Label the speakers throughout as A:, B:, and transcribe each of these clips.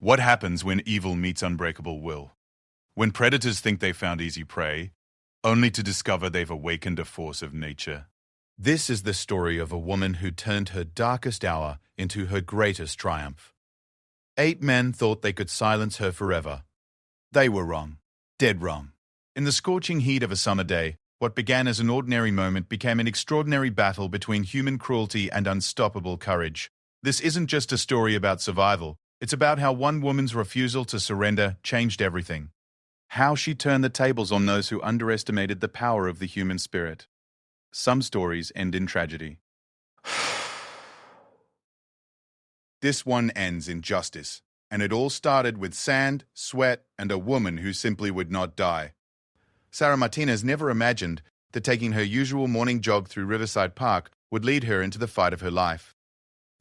A: What happens when evil meets unbreakable will? When predators think they found easy prey, only to discover they've awakened a force of nature. This is the story of a woman who turned her darkest hour into her greatest triumph. 8 men thought they could silence her forever. They were wrong. Dead wrong. In the scorching heat of a summer day, what began as an ordinary moment became an extraordinary battle between human cruelty and unstoppable courage. This isn't just a story about survival. It's about how one woman's refusal to surrender changed everything. How she turned the tables on those who underestimated the power of the human spirit. Some stories end in tragedy. This one ends in justice, and it all started with sand, sweat, and a woman who simply would not die. Sarah Martinez never imagined that taking her usual morning jog through Riverside Park would lead her into the fight of her life.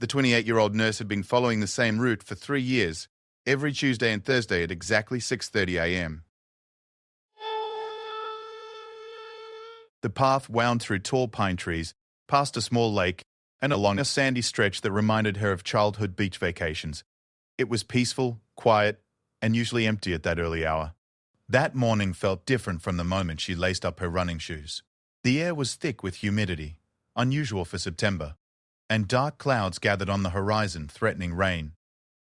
A: The 28-year-old nurse had been following the same route for 3 years, every Tuesday and Thursday at exactly 6:30 a.m. The path wound through tall pine trees, past a small lake, and along a sandy stretch that reminded her of childhood beach vacations. It was peaceful, quiet, and usually empty at that early hour. That morning felt different from the moment she laced up her running shoes. The air was thick with humidity, unusual for September, and dark clouds gathered on the horizon, threatening rain.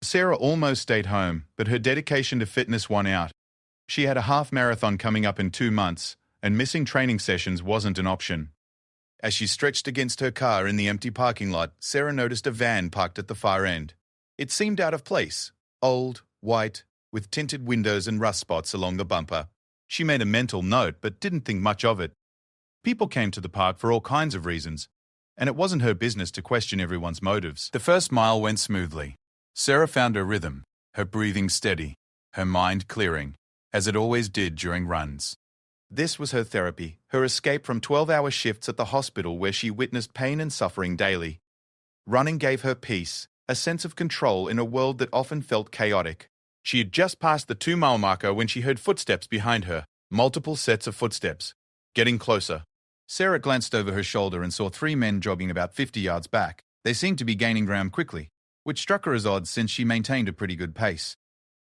A: Sarah almost stayed home, but her dedication to fitness won out. She had a half marathon coming up in 2 months, and missing training sessions wasn't an option. As she stretched against her car in the empty parking lot, Sarah noticed a van parked at the far end. It seemed out of place, old, white, with tinted windows and rust spots along the bumper. She made a mental note, but didn't think much of it. People came to the park for all kinds of reasons, and it wasn't her business to question everyone's motives. The first mile went smoothly. Sarah found her rhythm, her breathing steady, her mind clearing, as it always did during runs. This was her therapy, her escape from 12-hour shifts at the hospital where she witnessed pain and suffering daily. Running gave her peace, a sense of control in a world that often felt chaotic. She had just passed the 2-mile marker when she heard footsteps behind her, multiple sets of footsteps, getting closer. Sarah glanced over her shoulder and saw 3 men jogging about 50 yards back. They seemed to be gaining ground quickly, which struck her as odd since she maintained a pretty good pace.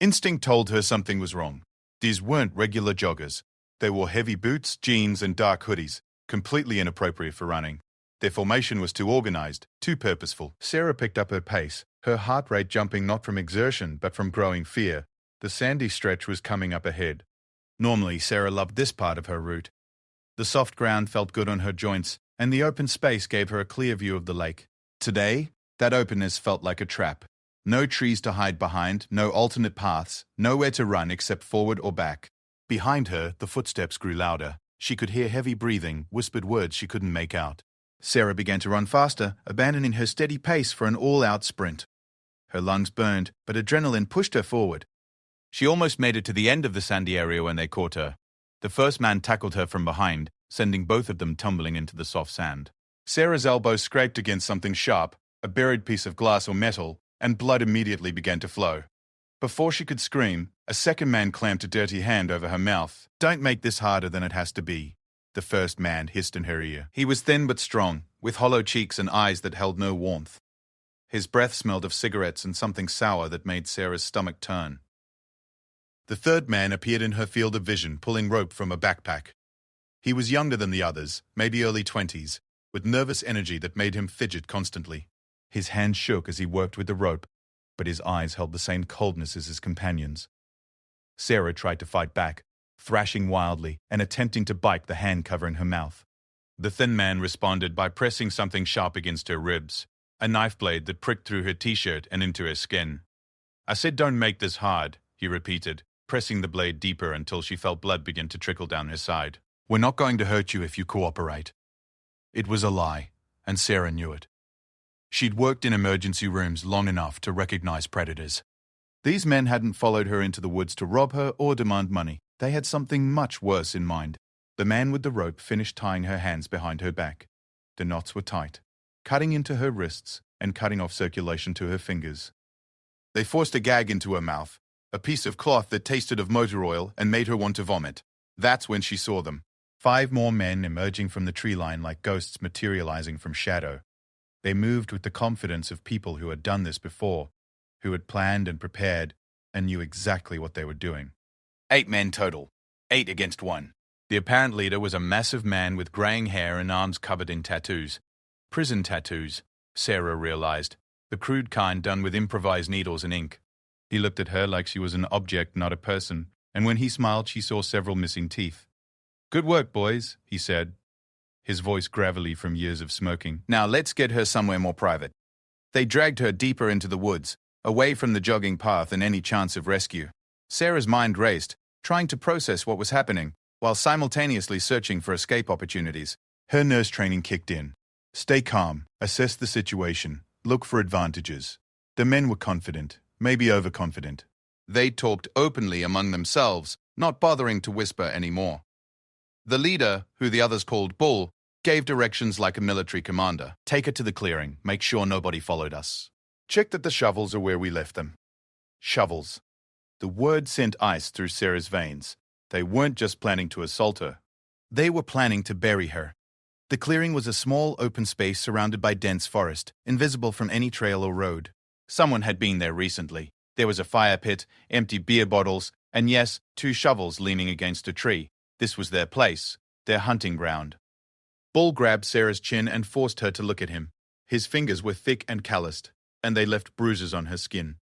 A: Instinct told her something was wrong. These weren't regular joggers. They wore heavy boots, jeans, and dark hoodies, completely inappropriate for running. Their formation was too organized, too purposeful. Sarah picked up her pace, her heart rate jumping not from exertion but from growing fear. The sandy stretch was coming up ahead. Normally, Sarah loved this part of her route. The soft ground felt good on her joints, and the open space gave her a clear view of the lake. Today, that openness felt like a trap. No trees to hide behind, no alternate paths, nowhere to run except forward or back. Behind her, the footsteps grew louder. She could hear heavy breathing, whispered words she couldn't make out. Sarah began to run faster, abandoning her steady pace for an all-out sprint. Her lungs burned, but adrenaline pushed her forward. She almost made it to the end of the sandy area when they caught her. The first man tackled her from behind, sending both of them tumbling into the soft sand. Sarah's elbow scraped against something sharp, a buried piece of glass or metal, and blood immediately began to flow. Before she could scream, a second man clamped a dirty hand over her mouth. "Don't make this harder than it has to be," the first man hissed in her ear. He was thin but strong, with hollow cheeks and eyes that held no warmth. His breath smelled of cigarettes and something sour that made Sarah's stomach turn. The third man appeared in her field of vision, pulling rope from a backpack. He was younger than the others, maybe early 20s, with nervous energy that made him fidget constantly. His hands shook as he worked with the rope, but his eyes held the same coldness as his companions. Sarah tried to fight back, thrashing wildly and attempting to bite the hand covering her mouth. The thin man responded by pressing something sharp against her ribs, a knife blade that pricked through her t-shirt and into her skin. "I said don't make this hard," he repeated, pressing the blade deeper until she felt blood begin to trickle down her side. "We're not going to hurt you if you cooperate." It was a lie, and Sarah knew it. She'd worked in emergency rooms long enough to recognize predators. These men hadn't followed her into the woods to rob her or demand money. They had something much worse in mind. The man with the rope finished tying her hands behind her back. The knots were tight, cutting into her wrists and cutting off circulation to her fingers. They forced a gag into her mouth, a piece of cloth that tasted of motor oil and made her want to vomit. That's when she saw them. 5 more men emerging from the tree line like ghosts materializing from shadow. They moved with the confidence of people who had done this before, who had planned and prepared, and knew exactly what they were doing. 8 men total, 8 against 1. The apparent leader was a massive man with graying hair and arms covered in tattoos. Prison tattoos, Sarah realized, the crude kind done with improvised needles and ink. He looked at her like she was an object, not a person, and when he smiled she saw several missing teeth. "Good work, boys," he said, his voice gravelly from years of smoking. "Now let's get her somewhere more private." They dragged her deeper into the woods, away from the jogging path and any chance of rescue. Sarah's mind raced, trying to process what was happening, while simultaneously searching for escape opportunities. Her nurse training kicked in. Stay calm, assess the situation, look for advantages. The men were confident, maybe overconfident. They talked openly among themselves, not bothering to whisper anymore. The leader, who the others called Bull, gave directions like a military commander. "Take her to the clearing, make sure nobody followed us. Check that the shovels are where we left them." Shovels. The word sent ice through Sarah's veins. They weren't just planning to assault her. They were planning to bury her. The clearing was a small open space surrounded by dense forest, invisible from any trail or road. Someone had been there recently. There was a fire pit, empty beer bottles, and yes, 2 shovels leaning against a tree. This was their place, their hunting ground. Bull grabbed Sarah's chin and forced her to look at him. His fingers were thick and calloused, and they left bruises on her skin.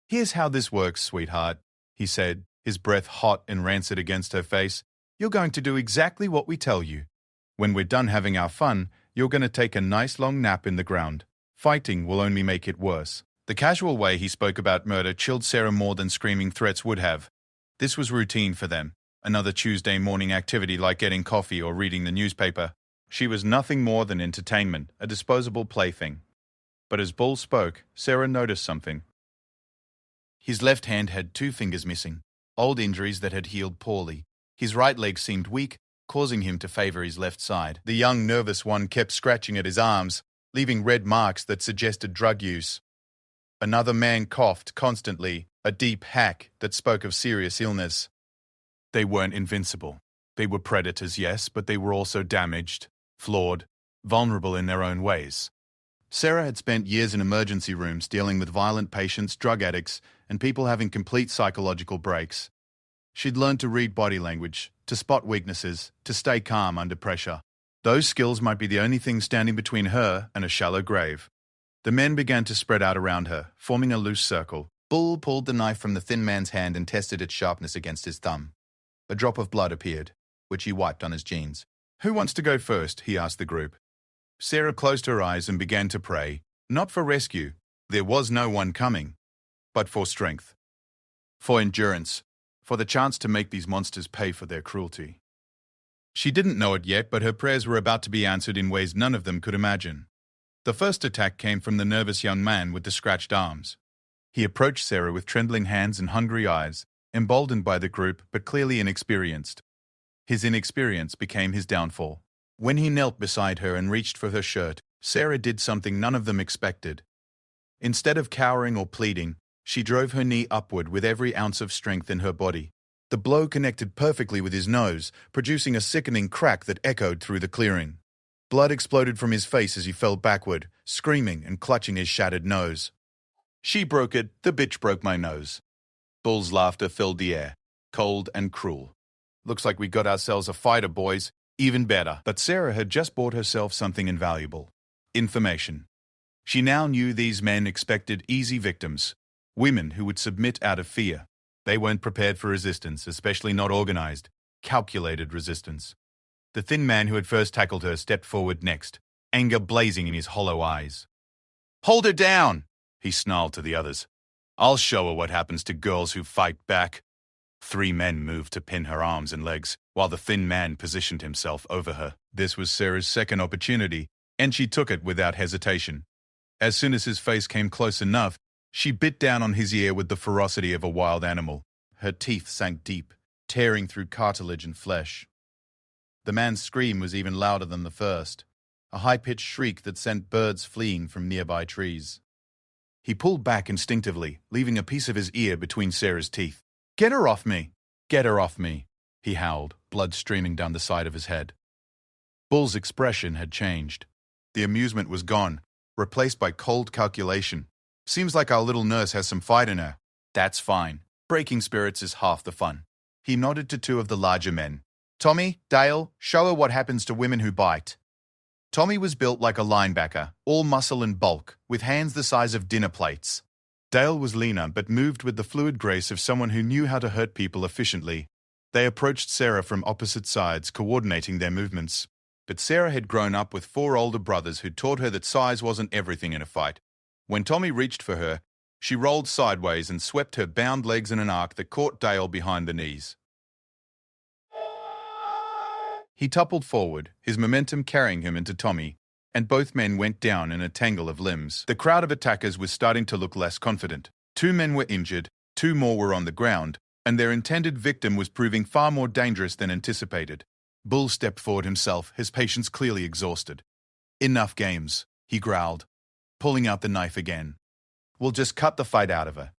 A: "Here's how this works, sweetheart," he said, his breath hot and rancid against her face. "You're going to do exactly what we tell you. When we're done having our fun, you're going to take a nice long nap in the ground. Fighting will only make it worse." The casual way he spoke about murder chilled Sarah more than screaming threats would have. This was routine for them. Another Tuesday morning activity like getting coffee or reading the newspaper. She was nothing more than entertainment, a disposable plaything. But as Bull spoke, Sarah noticed something. His left hand had 2 fingers missing, old injuries that had healed poorly. His right leg seemed weak, causing him to favor his left side. The young, nervous one kept scratching at his arms, leaving red marks that suggested drug use. Another man coughed constantly, a deep hack that spoke of serious illness. They weren't invincible. They were predators, yes, but they were also damaged, flawed, vulnerable in their own ways. Sarah had spent years in emergency rooms dealing with violent patients, drug addicts, and people having complete psychological breaks. She'd learned to read body language, to spot weaknesses, to stay calm under pressure. Those skills might be the only thing standing between her and a shallow grave. The men began to spread out around her, forming a loose circle. Bull pulled the knife from the thin man's hand and tested its sharpness against his thumb. A drop of blood appeared, which he wiped on his jeans. "Who wants to go first?" he asked the group. Sarah closed her eyes and began to pray, not for rescue, there was no one coming, but for strength, for endurance, for the chance to make these monsters pay for their cruelty. She didn't know it yet, but her prayers were about to be answered in ways none of them could imagine. The first attack came from the nervous young man with the scratched arms. He approached Sarah with trembling hands and hungry eyes, emboldened by the group but clearly inexperienced. His inexperience became his downfall. When he knelt beside her and reached for her shirt, Sarah did something none of them expected. Instead of cowering or pleading, she drove her knee upward with every ounce of strength in her body. The blow connected perfectly with his nose, producing a sickening crack that echoed through the clearing. Blood exploded from his face as he fell backward, screaming and clutching his shattered nose. "She broke it, the bitch broke my nose." Bull's laughter filled the air, cold and cruel. "Looks like we got ourselves a fighter, boys. Even better." But Sarah had just bought herself something invaluable. Information. She now knew these men expected easy victims, women who would submit out of fear. They weren't prepared for resistance, especially not organized, calculated resistance. The thin man who had first tackled her stepped forward next, anger blazing in his hollow eyes. "Hold her down!" he snarled to the others. "I'll show her what happens to girls who fight back." 3 men moved to pin her arms and legs, while the thin man positioned himself over her. This was Sarah's second opportunity, and she took it without hesitation. As soon as his face came close enough, she bit down on his ear with the ferocity of a wild animal. Her teeth sank deep, tearing through cartilage and flesh. The man's scream was even louder than the first, a high-pitched shriek that sent birds fleeing from nearby trees. He pulled back instinctively, leaving a piece of his ear between Sarah's teeth. "Get her off me! Get her off me!" he howled, blood streaming down the side of his head. Bull's expression had changed. The amusement was gone, replaced by cold calculation. "Seems like our little nurse has some fight in her. That's fine. Breaking spirits is half the fun. He nodded to two of the larger men. Tommy, Dale, show her what happens to women who bite. Tommy was built like a linebacker, all muscle and bulk, with hands the size of dinner plates. Dale was leaner but moved with the fluid grace of someone who knew how to hurt people efficiently. They approached Sarah from opposite sides, coordinating their movements. But Sarah had grown up with 4 older brothers who taught her that size wasn't everything in a fight. When Tommy reached for her, she rolled sideways and swept her bound legs in an arc that caught Dale behind the knees. He toppled forward, his momentum carrying him into Tommy, and both men went down in a tangle of limbs. The crowd of attackers was starting to look less confident. 2 men were injured, 2 more were on the ground, and their intended victim was proving far more dangerous than anticipated. Bull stepped forward himself, his patience clearly exhausted. Enough games, he growled, pulling out the knife again. We'll just cut the fight out of her.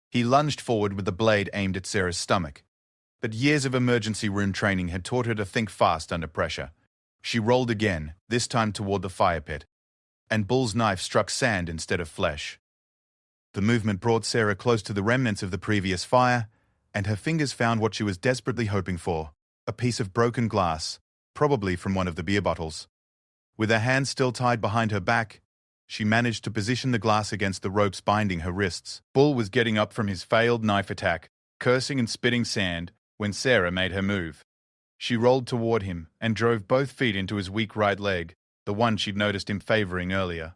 A: He lunged forward with the blade aimed at Sarah's stomach. But years of emergency room training had taught her to think fast under pressure. She rolled again, this time toward the fire pit, and Bull's knife struck sand instead of flesh. The movement brought Sarah close to the remnants of the previous fire, and her fingers found what she was desperately hoping for, a piece of broken glass, probably from one of the beer bottles. With her hands still tied behind her back, she managed to position the glass against the ropes binding her wrists. Bull was getting up from his failed knife attack, cursing and spitting sand, when Sarah made her move. She rolled toward him and drove both feet into his weak right leg, the one she'd noticed him favoring earlier.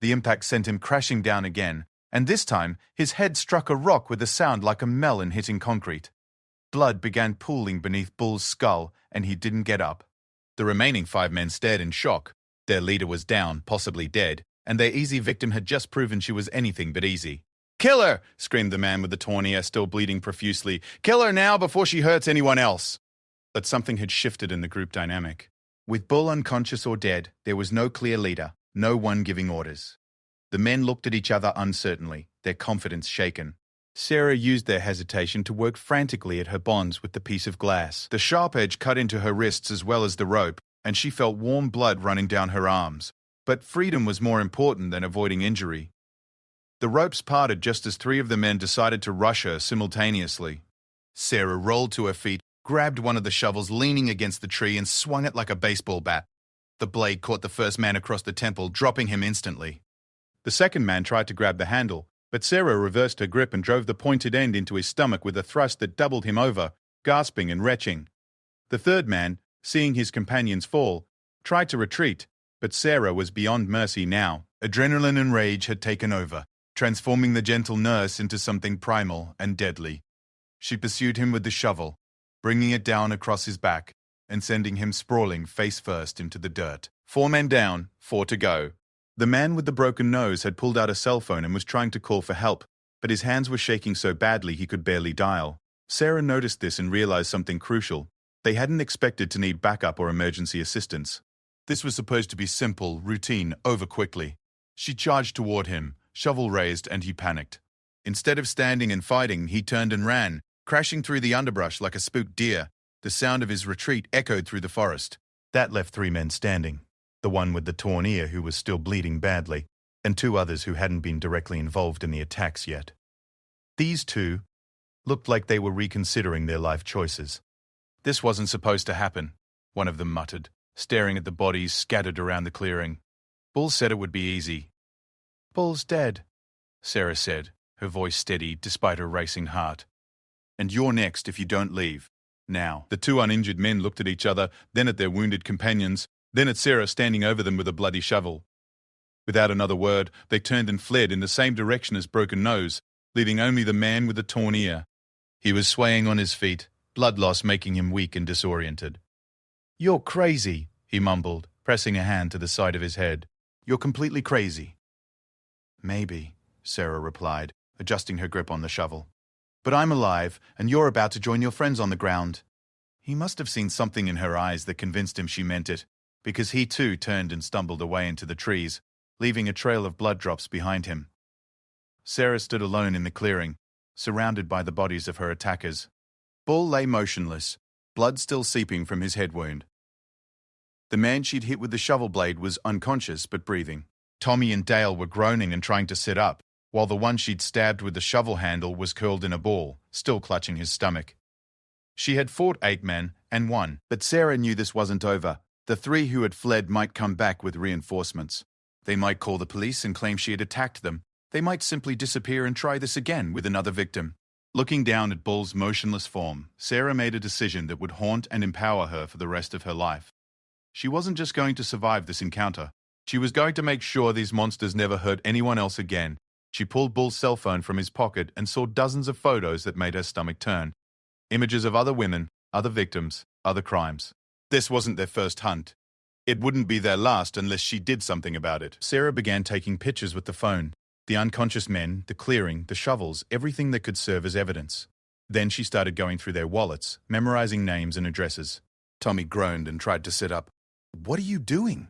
A: The impact sent him crashing down again, and this time his head struck a rock with a sound like a melon hitting concrete. Blood began pooling beneath Bull's skull, and he didn't get up. The remaining 5 men stared in shock. Their leader was down, possibly dead, and their easy victim had just proven she was anything but easy. "Kill her!" screamed the man with the torn ear, still bleeding profusely. "Kill her now before she hurts anyone else!" But something had shifted in the group dynamic. With Bull unconscious or dead, there was no clear leader, no one giving orders. The men looked at each other uncertainly, their confidence shaken. Sarah used their hesitation to work frantically at her bonds with the piece of glass. The sharp edge cut into her wrists as well as the rope, and she felt warm blood running down her arms. But freedom was more important than avoiding injury. The ropes parted just as 3 of the men decided to rush her simultaneously. Sarah rolled to her feet, grabbed one of the shovels leaning against the tree, and swung it like a baseball bat. The blade caught the first man across the temple, dropping him instantly. The second man tried to grab the handle, but Sarah reversed her grip and drove the pointed end into his stomach with a thrust that doubled him over, gasping and retching. The third man, seeing his companions fall, tried to retreat, but Sarah was beyond mercy now. Adrenaline and rage had taken over, transforming the gentle nurse into something primal and deadly. She pursued him with the shovel, bringing it down across his back and sending him sprawling face first into the dirt. 4 men down, 4 to go. The man with the broken nose had pulled out a cell phone and was trying to call for help, but his hands were shaking so badly he could barely dial. Sarah noticed this and realized something crucial. They hadn't expected to need backup or emergency assistance. This was supposed to be simple, routine, over quickly. She charged toward him, shovel raised, and he panicked. Instead of standing and fighting, he turned and ran, crashing through the underbrush like a spooked deer. The sound of his retreat echoed through the forest. That left 3 men standing. The one with the torn ear who was still bleeding badly, and 2 others who hadn't been directly involved in the attacks yet. These 2 looked like they were reconsidering their life choices. "This wasn't supposed to happen," one of them muttered, staring at the bodies scattered around the clearing. "Bull said it would be easy." "Bull's dead," Sarah said, her voice steady despite her racing heart. "And you're next if you don't leave. Now." The 2 uninjured men looked at each other, then at their wounded companions, then at Sarah standing over them with a bloody shovel. Without another word, they turned and fled in the same direction as Broken Nose, leaving only the man with the torn ear. He was swaying on his feet, blood loss making him weak and disoriented. "You're crazy," he mumbled, pressing a hand to the side of his head. "You're completely crazy." "Maybe," Sarah replied, adjusting her grip on the shovel. "But I'm alive, and you're about to join your friends on the ground." He must have seen something in her eyes that convinced him she meant it, because he too turned and stumbled away into the trees, leaving a trail of blood drops behind him. Sarah stood alone in the clearing, surrounded by the bodies of her attackers. Bull lay motionless, blood still seeping from his head wound. The man she'd hit with the shovel blade was unconscious but breathing. Tommy and Dale were groaning and trying to sit up, while the one she'd stabbed with the shovel handle was curled in a ball, still clutching his stomach. She had fought 8 men and won, but Sarah knew this wasn't over. The 3 who had fled might come back with reinforcements. They might call the police and claim she had attacked them. They might simply disappear and try this again with another victim. Looking down at Bull's motionless form, Sarah made a decision that would haunt and empower her for the rest of her life. She wasn't just going to survive this encounter. She was going to make sure these monsters never hurt anyone else again. She pulled Bull's cell phone from his pocket and saw dozens of photos that made her stomach turn. Images of other women, other victims, other crimes. This wasn't their first hunt. It wouldn't be their last unless she did something about it. Sarah began taking pictures with the phone. The unconscious men, the clearing, the shovels, everything that could serve as evidence. Then she started going through their wallets, memorizing names and addresses. Tommy groaned and tried to sit up. "What are you doing?"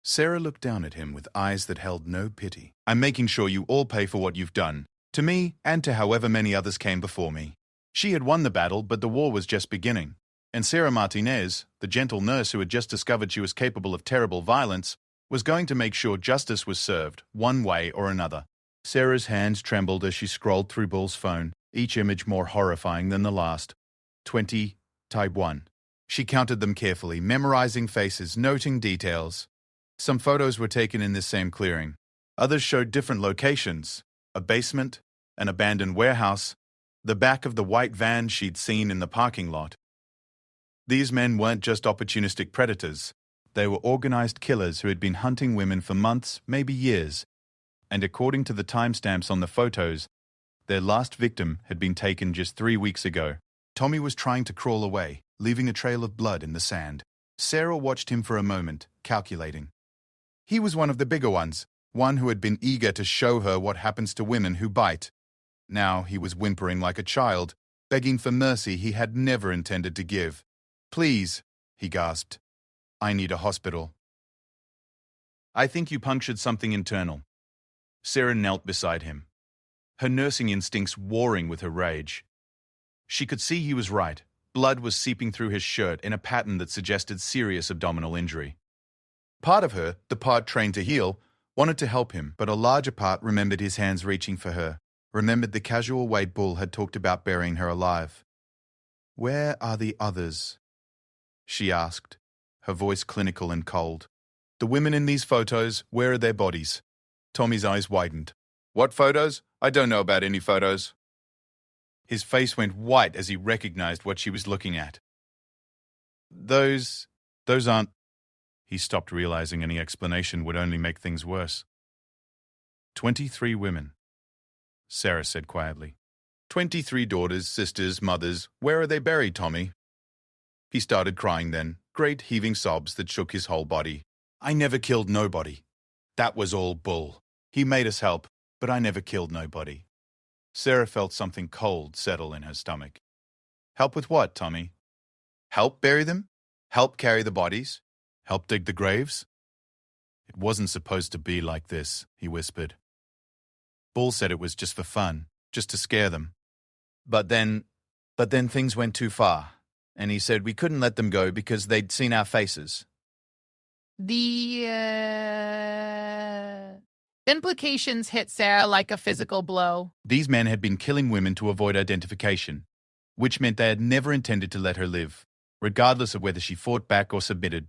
A: Sarah looked down at him with eyes that held no pity. "I'm making sure you all pay for what you've done, to me and to however many others came before me." She had won the battle, but the war was just beginning. And Sarah Martinez, the gentle nurse who had just discovered she was capable of terrible violence, was going to make sure justice was served, one way or another. Sarah's hands trembled as she scrolled through Bull's phone, each image more horrifying than the last. 20, type 1. She counted them carefully, memorizing faces, noting details. Some photos were taken in this same clearing. Others showed different locations: a basement, an abandoned warehouse, the back of the white van she'd seen in the parking lot. These men weren't just opportunistic predators. They were organized killers who had been hunting women for months, maybe years. And according to the timestamps on the photos, their last victim had been taken just 3 weeks ago. Tommy was trying to crawl away, leaving a trail of blood in the sand. Sarah watched him for a moment, calculating. He was one of the bigger ones, one who had been eager to show her what happens to women who bite. Now he was whimpering like a child, begging for mercy he had never intended to give. "Please," he gasped. "I need a hospital." "I think you punctured something internal." Sarah knelt beside him, her nursing instincts warring with her rage. She could see he was right. Blood was seeping through his shirt in a pattern that suggested serious abdominal injury. Part of her, the part trained to heal, wanted to help him, but a larger part remembered his hands reaching for her, remembered the casual way Bull had talked about burying her alive. "Where are the others?" she asked, her voice clinical and cold. "The women in these photos, where are their bodies?" Tommy's eyes widened. "What photos? I don't know about any photos." His face went white as he recognized what she was looking at. Those aren't..." He stopped, realizing any explanation would only make things worse. 23 women, Sarah said quietly. 23 daughters, sisters, mothers. Where are they buried, Tommy? He started crying then, great heaving sobs that shook his whole body. "I never killed nobody. That was all Bull. He made us help, but I never killed nobody." Sarah felt something cold settle in her stomach. "Help with what, Tommy? Help bury them? Help carry the bodies? Help dig the graves?" "It wasn't supposed to be like this," he whispered. "Bull said it was just for fun, just to scare them. But then things went too far, and he said we couldn't let them go because they'd seen our faces."
B: The implications hit Sarah like a physical blow.
A: These men had been killing women to avoid identification, which meant they had never intended to let her live, regardless of whether she fought back or submitted.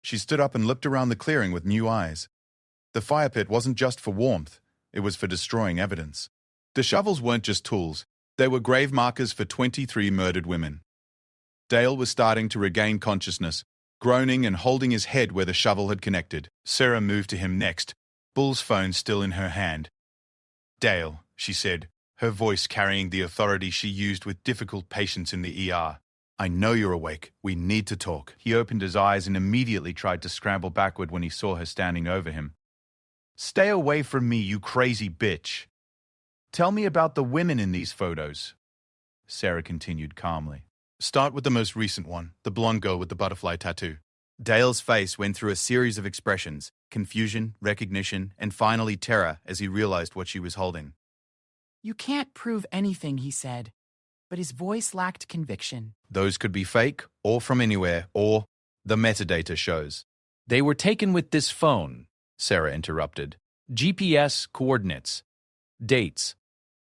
A: She stood up and looked around the clearing with new eyes. The fire pit wasn't just for warmth, it was for destroying evidence. The shovels weren't just tools, they were grave markers for 23 murdered women. Dale was starting to regain consciousness, groaning and holding his head where the shovel had connected. Sarah moved to him next, Bull's phone still in her hand. "Dale," she said, her voice carrying the authority she used with difficult patience in the ER. "I know you're awake. We need to talk." He opened his eyes and immediately tried to scramble backward when he saw her standing over him. "Stay away from me, you crazy bitch. Tell me about the women in these photos," Sarah continued calmly. "Start with the most recent one, the blonde girl with the butterfly tattoo." Dale's face went through a series of expressions, confusion, recognition, and finally terror as he realized what she was holding.
C: "You can't prove anything," he said, but his voice lacked conviction.
A: "Those could be fake, or from anywhere, or the metadata shows."
D: "They were taken with this phone," Sarah interrupted. "GPS coordinates. Dates.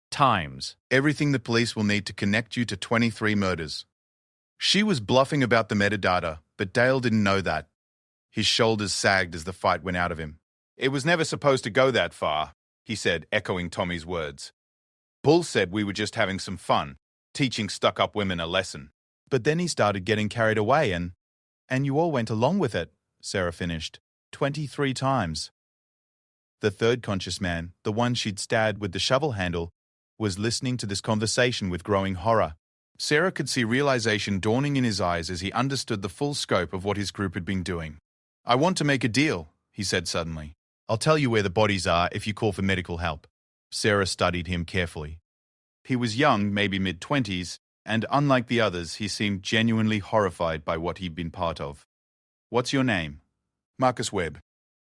D: Times.
A: Everything the police will need to connect you to 23 murders. She was bluffing about the metadata, but Dale didn't know that. His shoulders sagged as the fight went out of him. "It was never supposed to go that far," he said, echoing Tommy's words. "Bull said we were just having some fun, teaching stuck-up women a lesson." But then he started getting carried away and you all went along with it, Sarah finished. 23 times. The third conscious man, the one she'd stabbed with the shovel handle, was listening to this conversation with growing horror. Sarah could see realization dawning in his eyes as he understood the full scope of what his group had been doing. "I want to make a deal," he said suddenly. "I'll tell you where the bodies are if you call for medical help." Sarah studied him carefully. He was young, maybe mid-20s, and unlike the others, he seemed genuinely horrified by what he'd been part of. "What's your name?" "Marcus Webb.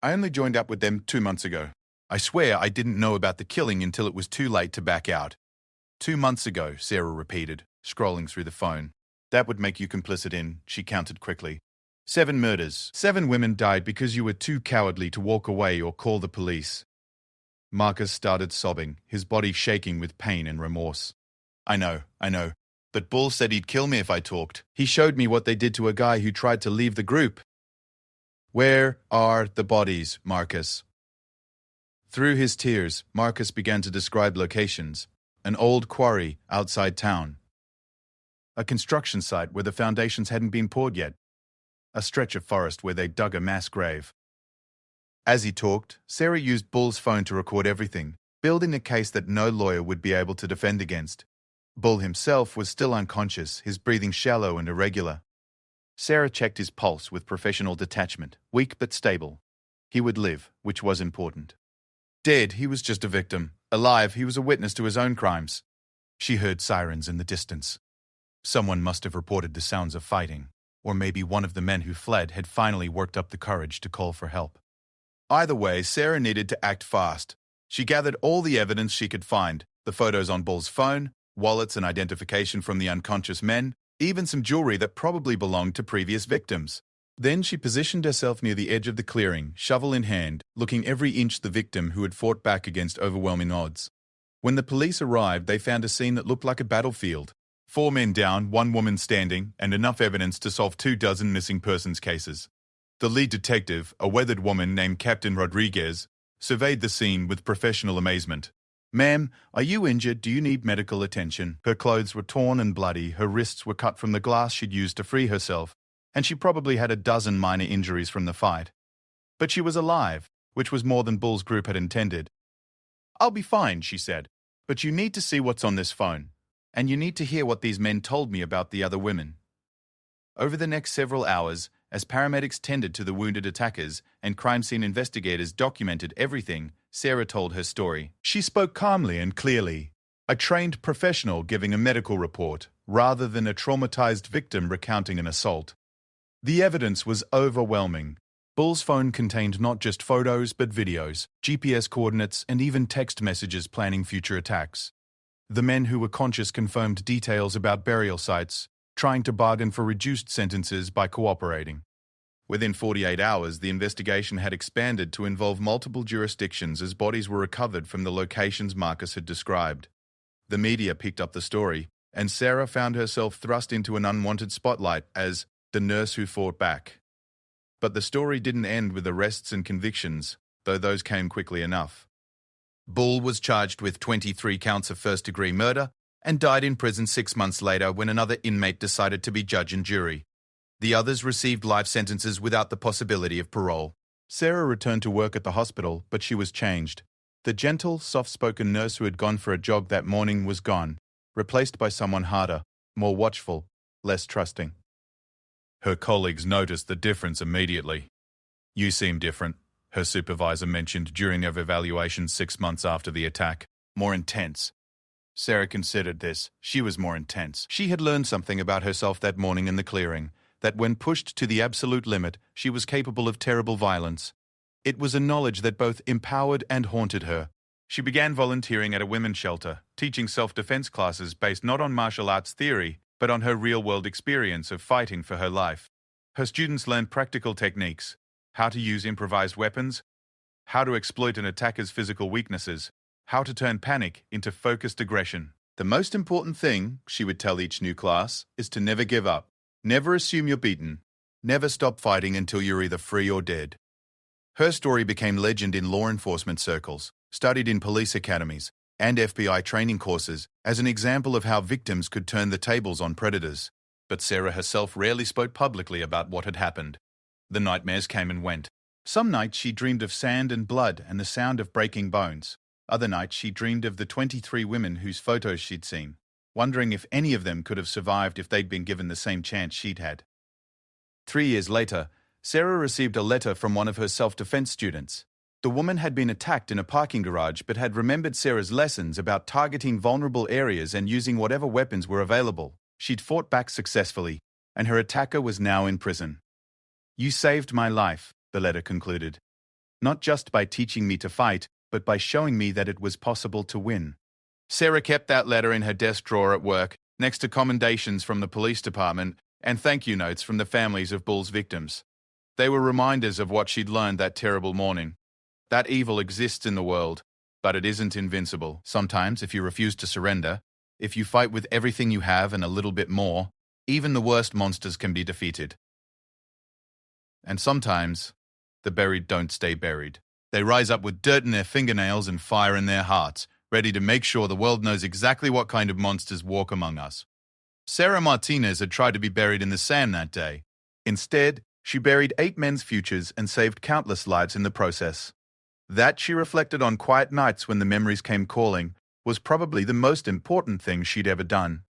A: I only joined up with them 2 months ago. I swear I didn't know about the killing until it was too late to back out." 2 months ago, Sarah repeated, scrolling through the phone. "That would make you complicit in," she counted quickly. 7 murders. 7 women died because you were too cowardly to walk away or call the police." Marcus started sobbing, his body shaking with pain and remorse. I know. But Bull said he'd kill me if I talked. He showed me what they did to a guy who tried to leave the group." "Where are the bodies, Marcus?" Through his tears, Marcus began to describe locations. An old quarry outside town. A construction site where the foundations hadn't been poured yet. A stretch of forest where they dug a mass grave. As he talked, Sarah used Bull's phone to record everything, building a case that no lawyer would be able to defend against. Bull himself was still unconscious, his breathing shallow and irregular. Sarah checked his pulse with professional detachment, weak but stable. He would live, which was important. Dead, he was just a victim. Alive, he was a witness to his own crimes. She heard sirens in the distance. Someone must have reported the sounds of fighting, or maybe one of the men who fled had finally worked up the courage to call for help. Either way, Sarah needed to act fast. She gathered all the evidence she could find, the photos on Bull's phone, wallets and identification from the unconscious men, even some jewelry that probably belonged to previous victims. Then she positioned herself near the edge of the clearing, shovel in hand, looking every inch the victim who had fought back against overwhelming odds. When the police arrived, they found a scene that looked like a battlefield. 4 men down, 1 woman standing, and enough evidence to solve 24 missing persons cases. The lead detective, a weathered woman named Captain Rodriguez, surveyed the scene with professional amazement. "Ma'am, are you injured? Do you need medical attention?" Her clothes were torn and bloody, her wrists were cut from the glass she'd used to free herself, and she probably had a dozen minor injuries from the fight. But she was alive, which was more than Bull's group had intended. "I'll be fine," she said, "but you need to see what's on this phone, and you need to hear what these men told me about the other women." Over the next several hours, as paramedics tended to the wounded attackers and crime scene investigators documented everything, Sarah told her story. She spoke calmly and clearly, a trained professional giving a medical report, rather than a traumatized victim recounting an assault. The evidence was overwhelming. Bull's phone contained not just photos but videos, GPS coordinates, and even text messages planning future attacks. The men who were conscious confirmed details about burial sites, trying to bargain for reduced sentences by cooperating. Within 48 hours, the investigation had expanded to involve multiple jurisdictions as bodies were recovered from the locations Marcus had described. The media picked up the story, and Sarah found herself thrust into an unwanted spotlight as the nurse who fought back. But the story didn't end with arrests and convictions, though those came quickly enough. Bull was charged with 23 counts of first-degree murder and died in prison 6 months later when another inmate decided to be judge and jury. The others received life sentences without the possibility of parole. Sarah returned to work at the hospital, but she was changed. The gentle, soft-spoken nurse who had gone for a jog that morning was gone, replaced by someone harder, more watchful, less trusting. Her colleagues noticed the difference immediately. "You seem different," her supervisor mentioned during their evaluation 6 months after the attack. "More intense." Sarah considered this. She was more intense. She had learned something about herself that morning in the clearing, that when pushed to the absolute limit, she was capable of terrible violence. It was a knowledge that both empowered and haunted her. She began volunteering at a women's shelter, teaching self-defense classes based not on martial arts theory, but on her real-world experience of fighting for her life. Her students learned practical techniques, how to use improvised weapons, how to exploit an attacker's physical weaknesses, How to turn panic into focused aggression. The most important thing, she would tell each new class, is to never give up. Never assume you're beaten. Never stop fighting until you're either free or dead. Her story became legend in law enforcement circles, studied in police academies, and FBI training courses as an example of how victims could turn the tables on predators. But Sarah herself rarely spoke publicly about what had happened. The nightmares came and went. Some nights she dreamed of sand and blood and the sound of breaking bones. Other nights she dreamed of the 23 women whose photos she'd seen, wondering if any of them could have survived if they'd been given the same chance she'd had. 3 years later, Sarah received a letter from one of her self-defense students. The woman had been attacked in a parking garage but had remembered Sarah's lessons about targeting vulnerable areas and using whatever weapons were available. She'd fought back successfully, and her attacker was now in prison. "You saved my life," the letter concluded. "Not just by teaching me to fight, but by showing me that it was possible to win." Sarah kept that letter in her desk drawer at work, next to commendations from the police department and thank you notes from the families of Bull's victims. They were reminders of what she'd learned that terrible morning. That evil exists in the world, but it isn't invincible. Sometimes, if you refuse to surrender, if you fight with everything you have and a little bit more, even the worst monsters can be defeated. And sometimes, the buried don't stay buried. They rise up with dirt in their fingernails and fire in their hearts, ready to make sure the world knows exactly what kind of monsters walk among us. Sarah Martinez had tried to be buried in the sand that day. Instead, she buried 8 men's futures and saved countless lives in the process. That, she reflected on quiet nights when the memories came calling, was probably the most important thing she'd ever done.